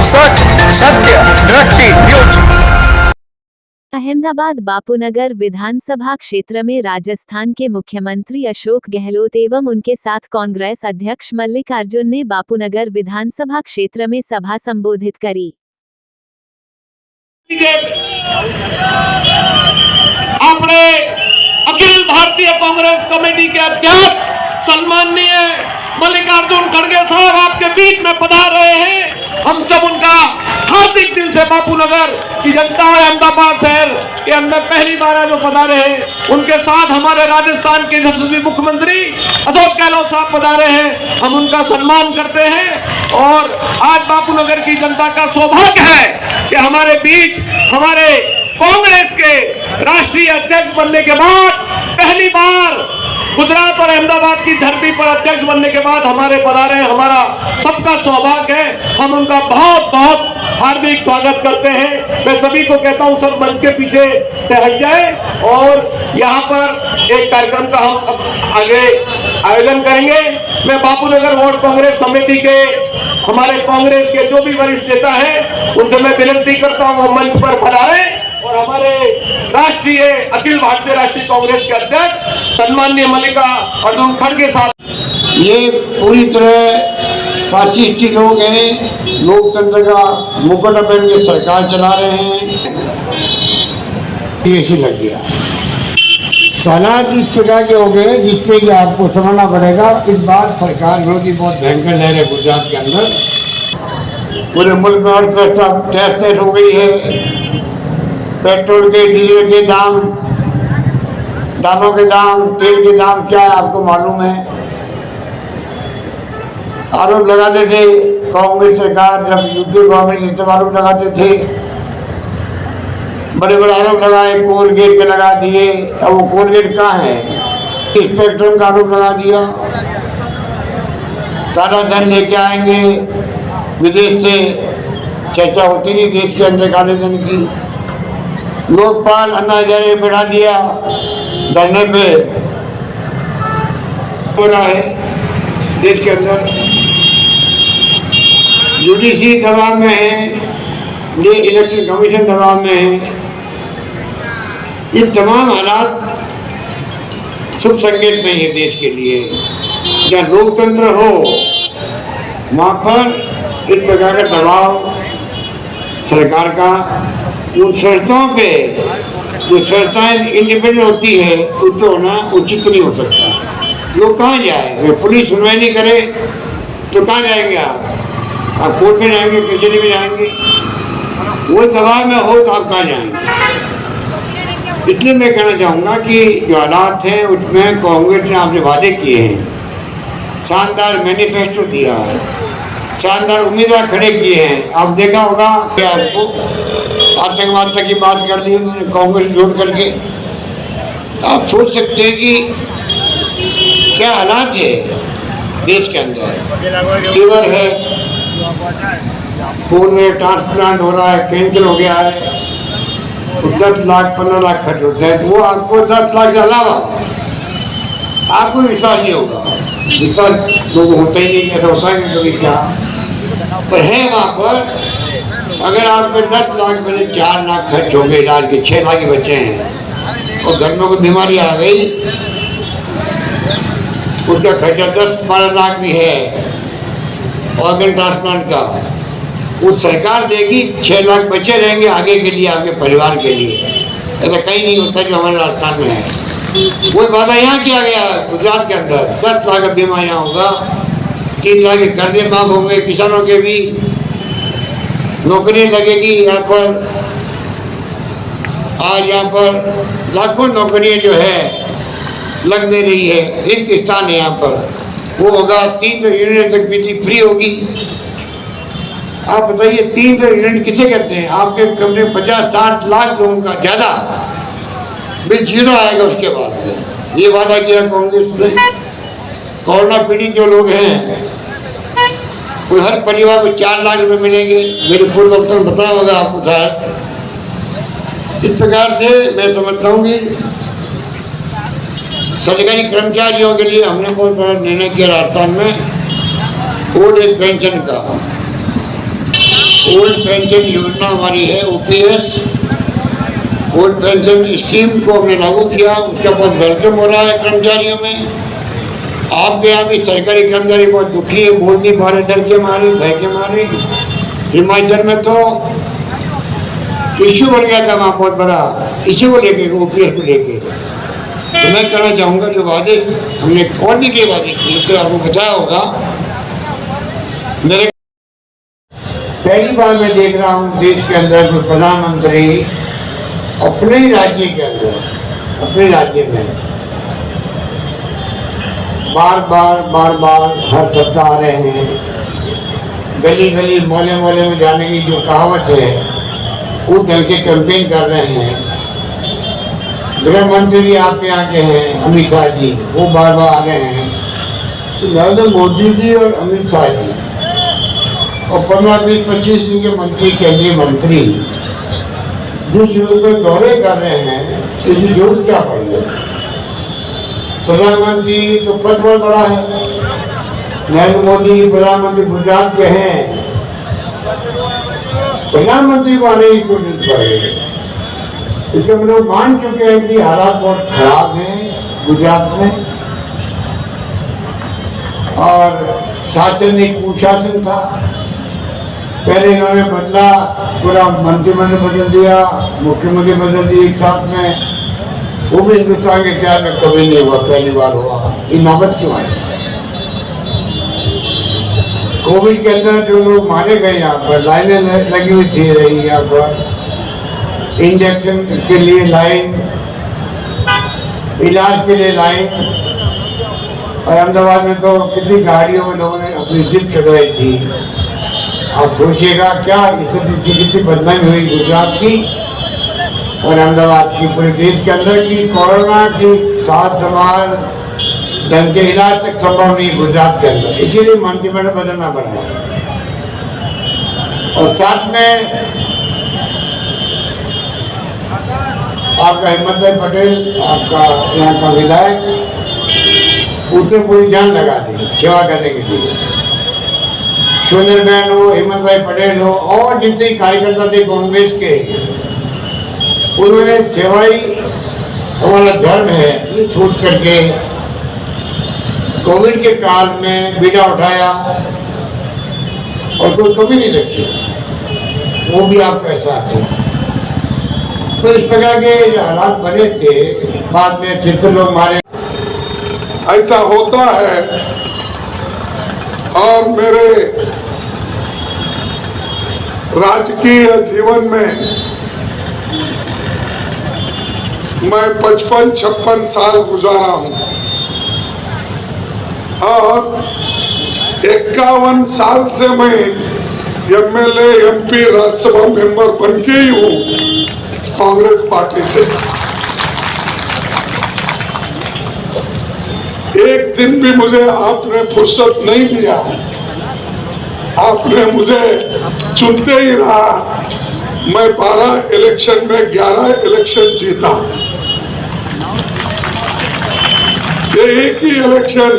सच सत्य दृष्टि न्यूज। अहमदाबाद बापूनगर विधानसभा क्षेत्र में राजस्थान के मुख्यमंत्री अशोक गहलोत एवं उनके साथ कांग्रेस अध्यक्ष मल्लिकार्जुन ने बापूनगर विधानसभा क्षेत्र में सभा संबोधित करी। अपने अखिल भारतीय कांग्रेस कमेटी के अध्यक्ष सम्माननीय मल्लिकार्जुन खड़गे साहब आपके बीच में पधार रहे हैं। हम सब उनका हार्दिक दिल से बापूनगर की जनता है, अहमदाबाद शहर के अंदर पहली बार जो पधारे हैं, उनके साथ हमारे राजस्थान के यशस्वी मुख्यमंत्री अशोक गहलोत साहब पधारे हैं। हम उनका सम्मान करते हैं और आज बापूनगर की जनता का सौभाग्य है कि हमारे बीच हमारे कांग्रेस के राष्ट्रीय अध्यक्ष बनने के बाद पहली बार गुजरात और अहमदाबाद की धरती पर अध्यक्ष बनने के बाद हमारे पधारे, हमारा सबका सौभाग्य है। हम उनका बहुत बहुत हार्दिक स्वागत करते हैं। मैं सभी को कहता हूं सब मंच के पीछे से हट जाए और यहाँ पर एक कार्यक्रम का हम आगे आयोजन करेंगे। मैं बापूनगर वार्ड कांग्रेस समिति के हमारे कांग्रेस के जो भी वरिष्ठ नेता हैं उनसे मैं विनती करता हूं वो मंच पर पधारे और हमारे राष्ट्रीय अखिल भारतीय राष्ट्रीय कांग्रेस के अध्यक्ष सम्माननीय मल्लिकार्जुन खड़गे साहब। ये पूरी तरह फासिस्टी लोग हैं, लोकतंत्र का मुकुट पहन के सरकार चला रहे हैं। ऐसी लग गया हालात इस प्रकार के हो गए जिसपे कि आपको समझना पड़ेगा। इस बार सरकार विरोधी बहुत भयंकर लहर है गुजरात के अंदर। पूरे मुल्क में अर्थव्यवस्था तहस हो गई है। पेट्रोल के, डीजल के दाम, दालों के दाम, तेल के दाम क्या है आपको मालूम है। आरोप लगाते थे कांग्रेस सरकार, जब यूपी गवर्नमेंट सब आरोप लगाते थे, बड़े बड़े आरोप लगाए, कोलगेट पे लगा दिए। अब वो कोलगेट कहाँ है, इंस्पेक्टर का आरोप लगा दिया। काला धन लेके आएंगे विदेश से, चर्चा होती नहीं देश के अंदर काले धन की। लोकपाल अन्ना हजारे बैठा दिया धरने पे, हो रहा है देश के अंदर। जुडिशरी दबाव में है, ये इलेक्शन कमीशन दबाव में है। ये तमाम हालात शुभ संकेत नहीं है देश के लिए। जहाँ लोकतंत्र हो वहाँ पर इस प्रकार का दबाव सरकार का उन संस्थाओं पे, जो संस्थाएं इंडिपेंडेंट होती है, उससे होना उचित नहीं हो सकता। लोग कहाँ जाए, पुलिस सुनवाई नहीं करे तो कहाँ जाएंगे आप कोर्ट में जाएंगे, कचहरी में जाएंगे। वो दबाव में हो तो आप कहाँ जाएंगे। इसलिए मैं कहना चाहूँगा कि जो हालात हैं उसमें कांग्रेस ने आपसे वादे किए हैं, शानदार मैनिफेस्टो दिया है, शानदार उम्मीदवार खड़े किए हैं। आप देखा होगा कि आपको आतंकवाद तक की बात कर ली उन्होंने कांग्रेस जोड़ करके। आप सोच सकते हैं कि क्या हालात है देश के अंदर। फीवर है, खून में ट्रांसप्लांट हो रहा है, कैंसर हो गया है, तो 10 लाख 15 लाख खर्च होता है। तो वो आपको 10 लाख के अलावा आपको विश्वास नहीं होगा। विश्वास लोगों होता ही नहीं, ऐसा होता है कभी क्या, पर है वहाँ पर। अगर आप पे 10 लाख में 4 लाख खर्च हो गए इलाज के, 6 लाख के बच्चे हैं और घर में कोई बीमारी आ गई, उसका खर्चा 10-12 लाख भी है ऑर्गन ट्रांसप्लांट का, वो सरकार देगी। 6 लाख बचे रहेंगे आगे के लिए, आपके परिवार के लिए। ऐसा कहीं नहीं होता जो हमारे राजस्थान में है। वो वादा यहाँ किया गया गुजरात के अंदर, 10 लाख का बीमा यहाँ होगा, 3 लाख के कर्जे माफ होंगे, किसानों के भी नौकरी लगेगी यहाँ पर। आज यहाँ पर लाखों नौकरियाँ जो है लग दे रही है, रिक्त स्थान है यहाँ पर। वो होगा 300 यूनिट तक बिजली फ्री होगी। आप बताइए 300 यूनिट किसे कहते हैं। आपके कमरे 50-60 लाख लोगों का ज़्यादा बिल जीरो आएगा उसके बाद में। ये वादा किया कांग्रेस ने। कोरोना पीड़ित जो लोग हैं कोई हर परिवार को 4 लाख रुपए मिलेंगे। मेरे पूर्व वक्ता ने बताया होगा आपको शायद। इस प्रकार से मैं समझता हूँ कि सरकारी कर्मचारियों के लिए हमने बहुत बड़ा निर्णय किया राजस्थान में, ओल्ड एज पेंशन का। ओल्ड पेंशन योजना हमारी है ओपीएस, ओल्ड पेंशन स्कीम को हमने लागू किया, उसका बहुत वेलकम हो रहा है कर्मचारियों में। आपके यहाँ भी सरकारी कर्मचारी बहुत दुखी है, बोल नहीं पा रहे, डर के मारे, भय के मारे। हिमाचल में तो इश्यू बन गया था वहाँ बहुत बड़ा इश्यू को लेके, ओपीएस को लेके। तो मैं कहना चाहूँगा जो वादे हमने और भी के वादे किए तो आपको बताया होगा। मेरे पहली बार मैं देख रहा हूँ देश के अंदर कोई प्रधानमंत्री अपने ही राज्य के अंदर, अपने राज्य में बार बार हर सप्ताह आ रहे हैं, गली गली मोहल्ले मोहल्ले में जाने की जो कहावत है वो ढंग से कैंपेन कर रहे हैं। गृह मंत्री भी आपके यहाँ के हैं, अमित शाह जी, वो बार आ रहे हैं। तो नरेंद्र मोदी जी और अमित शाह जी और 15-20-25 दिन के मंत्री, केंद्रीय मंत्री जिस रूप में दौरे कर रहे हैं, इसकी जरूरत क्या पड़ी है? प्रधानमंत्री तो पद बहुत बड़ा है, नरेंद्र मोदी प्रधानमंत्री गुजरात के हैं, प्रधानमंत्री को आने की कोशिश करेंगे। इससे हम लोग मान चुके हैं कि हालात बहुत खराब हैं गुजरात में, और शासन एक कुशासन था। पहले इन्होंने बदला, पूरा मंत्रिमंडल बदल दिया, मुख्यमंत्री बदल दिए एक साथ में, वो भी हिंदुस्तान के इतिहास में कभी नहीं हुआ, पहली बार हुआ। ये नौबत क्यों आई? कोविड के अंदर जो लोग मारे गए, यहाँ पर लाइनें लगी हुई थी रही, यहाँ पर इंजेक्शन के लिए लाइन, इलाज के लिए लाइन, और अहमदाबाद में तो कितनी गाड़ियों में लोगों ने अपनी जिद चढ़वाई थी। आप सोचिएगा क्या स्थिति थी, कितनी बदनामी हुई गुजरात की और अहमदाबाद की, पूरे देश के अंदर की। कोरोना की साथ संभाल ढंग के इलाज तक संभव नहीं गुजरात के अंदर, इसीलिए मंत्रिमंडल बदलना पड़ा। और साथ में आपका हिम्मत भाई पटेल, आपका यहाँ का विधायक, उसने पूरी जान लगा दी सेवा करने के लिए। सुनील बहन हो, हिम्मत भाई पटेल हो, और जितने कार्यकर्ता थे कांग्रेस के, उन्होंने सेवाई हमारा धर्म है ये सोच करके कोविड के काल में बीड़ा उठाया और कोई कमी नहीं रखी। वो भी आपका एहसास है। तो इस प्रकार के जो हालात बने थे, बाद में चित्र लोग मारे, ऐसा होता है। और मेरे राजकीय जीवन में मैं 55-56 साल गुजारा हूं और 51 साल से मैं एमएलए, एमपी, राज्यसभा मेंबर बन के ही हूं कांग्रेस पार्टी से। एक दिन भी मुझे आपने फुर्सत नहीं दिया, आपने मुझे चुनते ही रहा। मैं 12 इलेक्शन में 11 इलेक्शन जीता। ये एक ही इलेक्शन,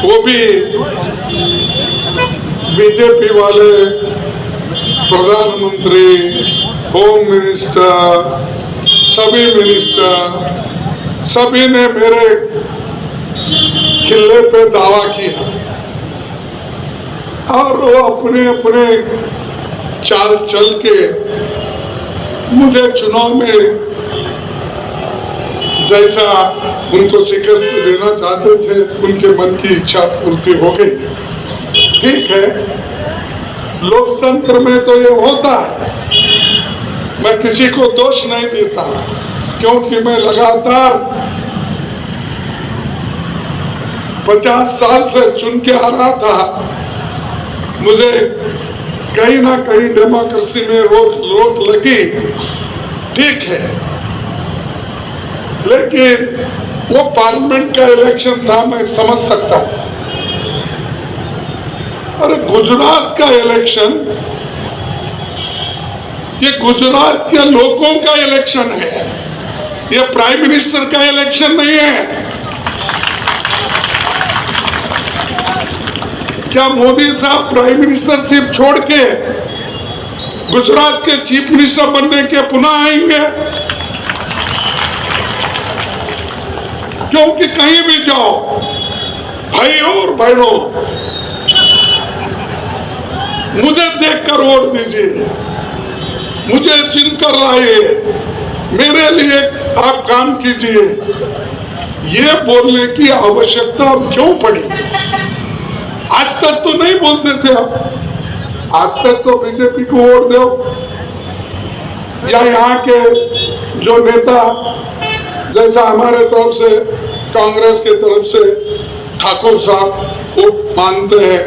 वो भी बीजेपी वाले प्रधानमंत्री, होम मिनिस्टर, सभी मिनिस्टर, सभी ने मेरे किले पे दावा किया और वो अपने अपने चाल चल के मुझे चुनाव में जैसा उनको शिकस्त देना चाहते थे, उनके मन की इच्छा पूर्ति हो गई। ठीक है, लोकतंत्र में तो ये होता है, मैं किसी को दोष नहीं देता, क्योंकि मैं लगातार 50 साल से चुन के आ रहा था। मुझे कहीं ना कहीं डेमोक्रेसी में रोक लगी, ठीक है, लेकिन वो पार्लियामेंट का इलेक्शन था, मैं समझ सकता था। अरे गुजरात का इलेक्शन, ये गुजरात के लोगों का इलेक्शन है, ये प्राइम मिनिस्टर का इलेक्शन नहीं है। क्या मोदी साहब प्राइम मिनिस्टरशिप छोड़ के गुजरात के चीफ मिनिस्टर बनने के पुनः आएंगे? क्योंकि कहीं भी जाओ भाई और बहनों, मुझे देखकर वोट दीजिए, मुझे चिनकर लाइए, मेरे लिए आप काम कीजिए, ये बोलने की आवश्यकता अब क्यों पड़ी? आज तक तो नहीं बोलते थे आप, आज तक तो बीजेपी को वोट दो, या यहाँ के जो नेता जैसा हमारे तरफ से कांग्रेस के तरफ से ठाकुर साहब वो मानते हैं,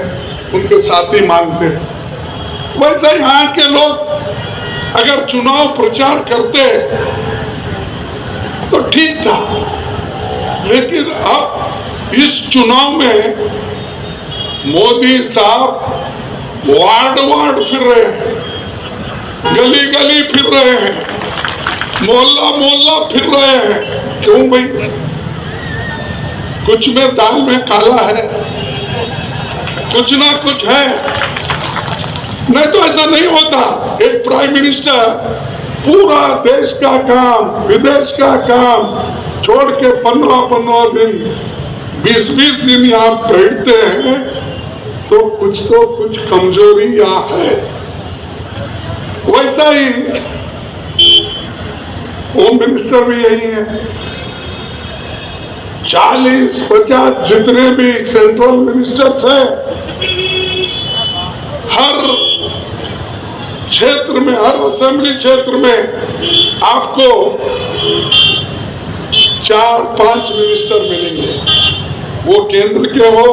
उनके साथी मानते हैं, वैसे यहाँ के लोग अगर चुनाव प्रचार करते तो ठीक था, लेकिन अब इस चुनाव में मोदी साहब वार्ड वार्ड फिर रहे हैं, गली गली फिर रहे हैं, मोहल्ला मोहल्ला फिर रहे हैं। क्यों भाई? कुछ में दाल में काला है, कुछ ना कुछ है, नहीं तो ऐसा नहीं होता। एक प्राइम मिनिस्टर पूरा देश का काम, विदेश का काम छोड़ के 15-15 दिन, 20-20 दिन यहाँ बैठते हैं, तो कुछ कमजोरी यहाँ है। वैसा ही होम मिनिस्टर भी यही है। 40-50 जितने भी सेंट्रल मिनिस्टर्स हैं, हर क्षेत्र में, हर असेंबली क्षेत्र में आपको 4-5 मिनिस्टर मिलेंगे। वो केंद्र के हो,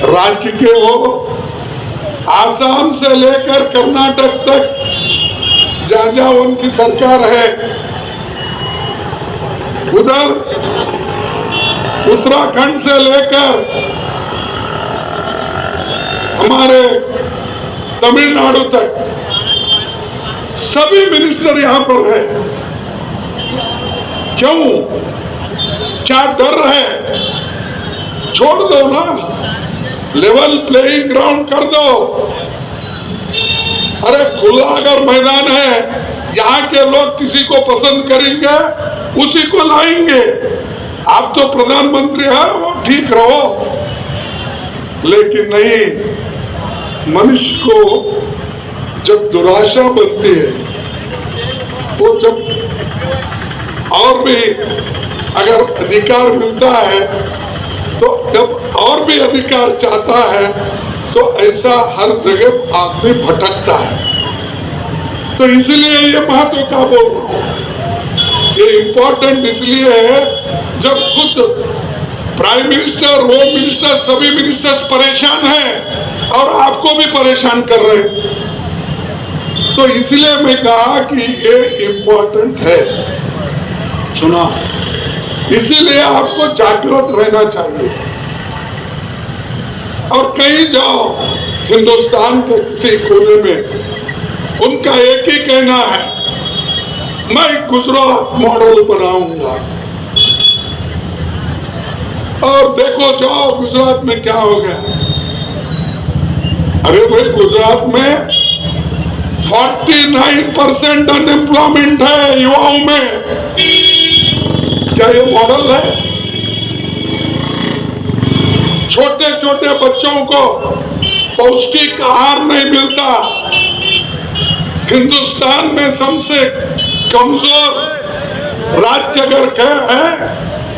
राज्य के हो, आसाम से लेकर कर्नाटक तक जहां जहां उनकी सरकार है, उधर उत्तराखंड से लेकर हमारे तमिलनाडु तक सभी मिनिस्टर यहां पर है। क्यों? क्या डर है? छोड़ दो ना, लेवल प्लेइंग ग्राउंड कर दो। अरे खुला अगर मैदान है, यहाँ के लोग किसी को पसंद करेंगे, उसी को लाएंगे। आप तो प्रधानमंत्री हैं, वो ठीक रहो, लेकिन नहीं, मनुष्य को जब दुराशा बनती है, वो जब और भी अगर अधिकार मिलता है, तो जब और भी अधिकार चाहता है, तो ऐसा हर जगह आदमी भटकता है। तो इसलिए ये महत्व का बोल रहा हूं। ये इंपॉर्टेंट इसलिए है, जब खुद प्राइम मिनिस्टर, होम मिनिस्टर, सभी मिनिस्टर्स परेशान हैं और आपको भी परेशान कर रहे हैं, तो इसलिए मैं कहा कि ये इंपॉर्टेंट है चुनाव। इसीलिए आपको जागरूक रहना चाहिए। और कहीं जाओ हिंदुस्तान के किसी कोने में, उनका एक ही कहना है, मैं गुजरात मॉडल बनाऊंगा। और देखो जाओ गुजरात में क्या हो गया। अरे भाई, गुजरात में 49% अनएम्प्लॉयमेंट है युवाओं में। क्या ये मॉडल है? छोटे छोटे बच्चों को पौष्टिक आहार नहीं मिलता। हिंदुस्तान में सबसे कमजोर राज्य अगर है,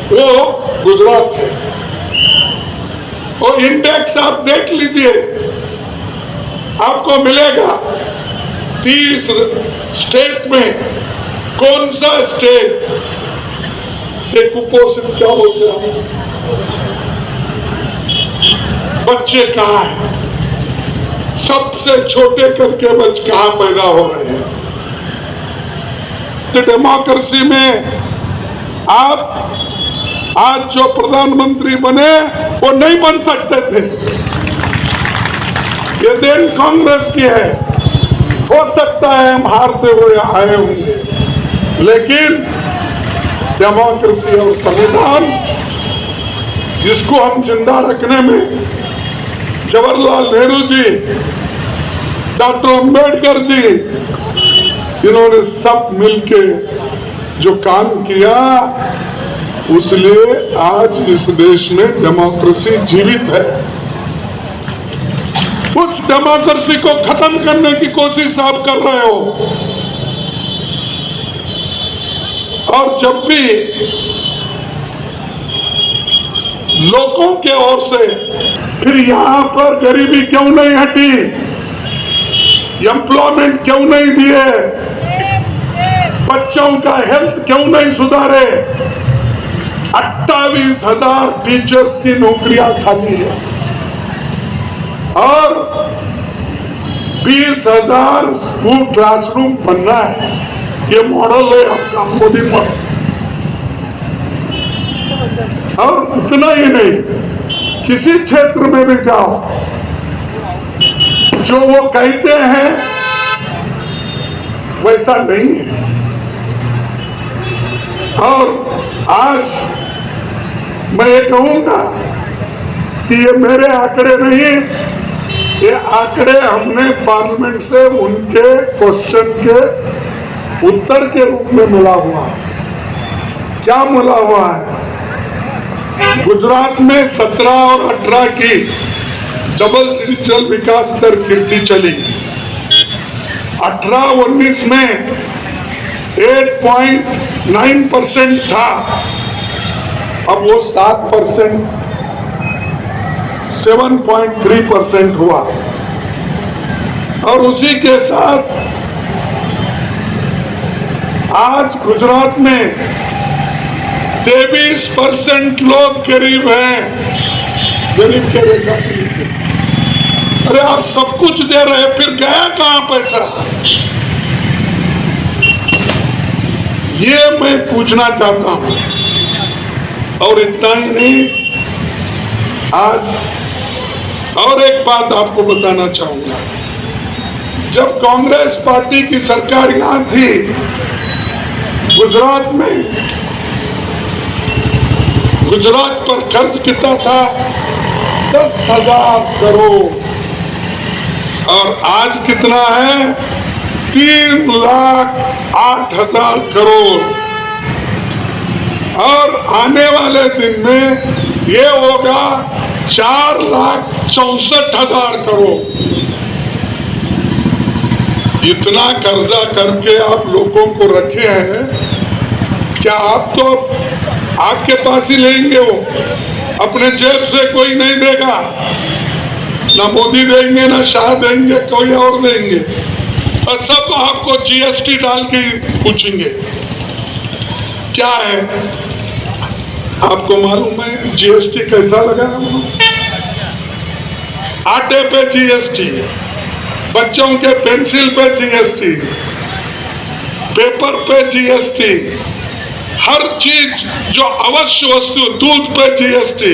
वो गुजरात है। और इंडेक्स आप देख लीजिए, आपको मिलेगा 30 स्टेट में कौन सा स्टेट कुपोषित क्या बोलते हैं, बच्चे कहाँ हैं, सबसे छोटे करके बच्चे कहाँ पैदा हो रहे हैं। तो डेमोक्रेसी में आप आज जो प्रधानमंत्री बने, वो नहीं बन सकते थे। ये देन कांग्रेस की है। हो सकता है हम हारते हुए आए होंगे, लेकिन डेमोक्रेसी और संविधान, जिसको हम जिंदा रखने में जवाहरलाल नेहरू जी, डॉक्टर अंबेडकर जी, इन्होंने सब मिलके जो काम किया, उसलिए आज इस देश में डेमोक्रेसी जीवित है। उस डेमोक्रेसी को खत्म करने की कोशिश आप कर रहे हो। और जब भी लोगों के ओर से फिर यहां पर गरीबी क्यों नहीं हटी, एम्प्लॉयमेंट क्यों नहीं दिए, बच्चों का हेल्थ क्यों नहीं सुधारे, 28,000 टीचर्स की नौकरियां खाली है और 20,000 स्कूल क्लासरूम बनना है। ये मॉडल है आपका मोदी मॉडल। और इतना ही नहीं, किसी क्षेत्र में भी जाओ, जो वो कहते हैं वैसा नहीं है। और आज मैं ये कहूंगा कि ये मेरे आंकड़े नहीं, ये आंकड़े हमने पार्लियामेंट से उनके क्वेश्चन के उत्तर के रूप में मिला हुआ है। क्या मिला हुआ है? गुजरात में 17 और 18 की डबल डिजिटल विकास दर गिरती चली। 18-19 में 8.9% था, अब वो 7%, 7.3% हुआ। और उसी के साथ आज गुजरात में 23% लोग गरीब हैं। गरीब के रेखा के नीचे। अरे आप सब कुछ दे रहे हैं, फिर गया कहां पैसा? ये मैं पूछना चाहता हूं। और इतना ही नहीं, आज और एक बात आपको बताना चाहूंगा। जब कांग्रेस पार्टी की सरकार यहां थी गुजरात में, गुजरात पर खर्च कितना था? 10,000 करोड़। और आज कितना है? 3,08,000 करोड़। और आने वाले दिन में ये होगा 4,64,000 करोड़। इतना कर्जा करके आप लोगों को रखे हैं, क्या आप तो आपके पास ही लेंगे? वो अपने जेब से कोई नहीं देगा, ना मोदी देंगे, ना शाह देंगे, कोई और देंगे। और सब आपको जीएसटी डाल के पूछेंगे क्या है। आपको मालूम है जीएसटी कैसा लगा? आटे पे जीएसटी, बच्चों के पेंसिल पे जीएसटी, पेपर पे जीएसटी, हर चीज जो आवश्यक वस्तु, दूध पे जीएसटी,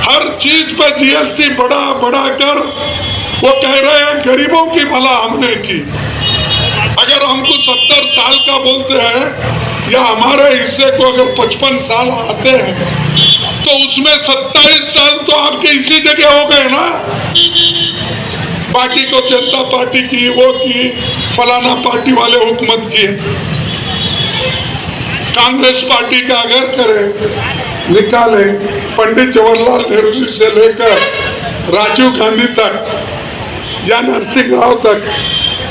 हर चीज पे जीएसटी बढ़ा बढ़ा कर वो कह रहे हैं गरीबों की भला हमने की। अगर हमको 70 साल का बोलते हैं या हमारे हिस्से को अगर 55 साल आते हैं तो उसमें 27 साल तो आपके इसी जगह हो गए ना। बाकी को जनता पार्टी की, वो की, फलाना पार्टी वाले हुकूमत की। कांग्रेस पार्टी का अगर करे, निकाले, पंडित जवाहरलाल नेहरू जी से लेकर राजीव गांधी तक या नरसिंह राव तक,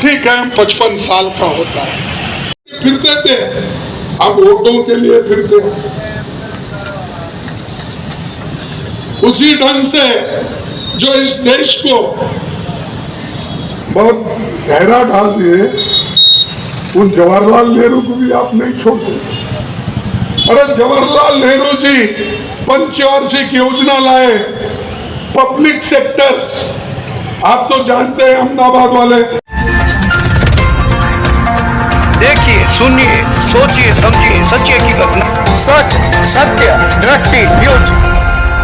ठीक है 55 साल का होता है, फिरते थे। अब वोटों के लिए फिरते हैं। उसी ढंग से जो इस देश को बहुत गहरा डाल दिए, उन जवाहरलाल नेहरू को भी आप नहीं छोड़ते। अरे जवाहरलाल नेहरू जी पंचवार्षिक योजना लाए, पब्लिक सेक्टर्स, आप तो जानते हैं अहमदाबाद वाले। देखिए, सुनिए, सोचिए, समझिए, सच्चे की घटना। सच, सत्य, दृष्टि न्यूज।